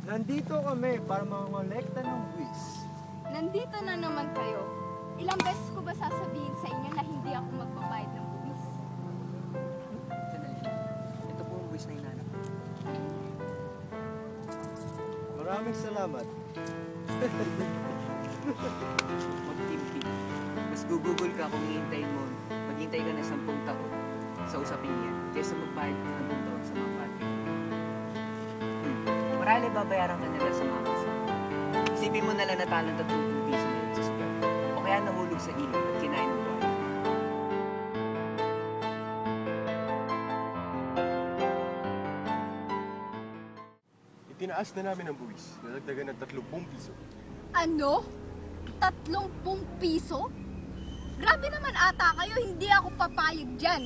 Nandito kami para mangolekta ng buwis. Nandito na naman kayo. Ilang beses ko ba sasabihin sa inyo na hindi ako magbabayad ng buwis? Sandali. Ito po ang buwis na hinanap. Maraming salamat. Mag-timpi. Mas gugugol ka kung maghintay ka na 10 taon sa usapin yan kaysa magbayad ka ng buong taon sa mga pati. Marami babayaran ka nila sa mga kasama. Isipin mo na lang natalo ng 30 piso na yun sa square. O kaya nahulog sa ilog at kinain ng buhay. Itinaas na namin ang buwis. Nadagdagan ng 30 piso. Ano? 30 piso? Grabe naman ata kayo, hindi ako papayag dyan.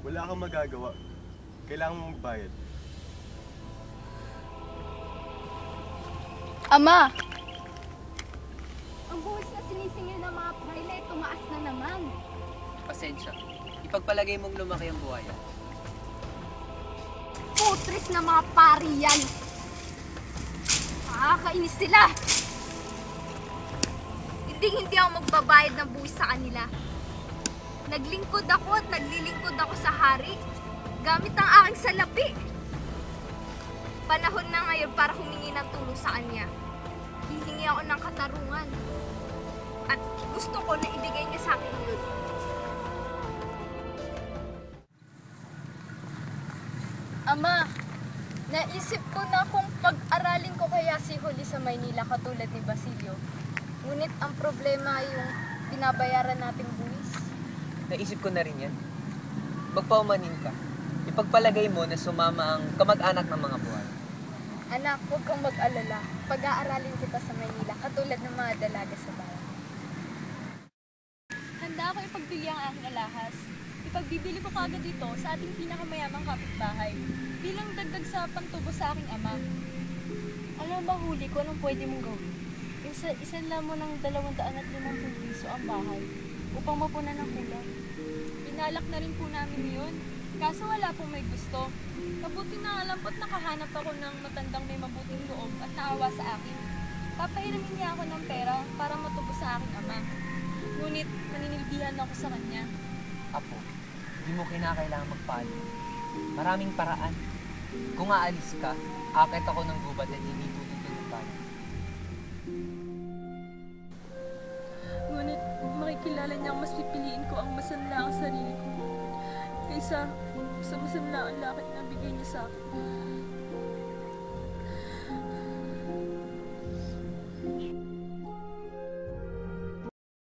Wala kang magagawa. Kailangan mong magbayad. Ama! Ang buwis na sinisingil ng mga praile, tumaas na naman. Pasensya. Ipagpalagay mong lumaki ang buhaya. Putris na mga pari yan. Nakakainis sila. Hindi ako magbabayad ng buwis sa kanila. Naglingkod ako at naglilingkod ako sa hari gamit ang aking salapi. Panahon na ngayon para humingi ng tulong sa kanya. Hihingi ako ng katarungan. At gusto ko na ibigay niya sa akin yun. Ama, naisip ko na kung pag-aralin ko kaya si Huli sa Maynila katulad ni Basilio. Ngunit ang problema ay yung binabayaran nating buwis. Naisip ko na rin yan. Magpaumanin ka. Ipagpalagay mo na sumama ang kamag-anak ng mga buhay. Anak, huwag kang mag-alala. Pag-aaralin kita sa Maynila katulad ng mga dalaga sa bayan. Handa ako ipagbili ang aking alahas. Ipagbibili ko kagad ito sa ating pinakamayamang kapitbahay bilang dagdag sa pantubo sa aking ama. Alam ba, Huli, ko anong pwede mong gawin? Isanla mo ng 250 piso ang bahay upang mapunan ng kulang. Pinalak na rin po namin yun, kaso wala pong may gusto. Mabuti na alampot nakahanap ako ng matandang may mabuting loob at naawa sa akin. Papahiramin niya ako ng pera para matubos sa aking ama. Ngunit naninilbihan ako sa kanya. Apo, hindi mo kinakailangan magpalo. Maraming paraan. Kung aalis ka, akit ako ng gubat at hindi tututun ng palo. Ngunit makikilala niyang mas pipiliin ko ang masanla ang sarili ko kaysa sa masanla ang lakit na bigay niya sa akin.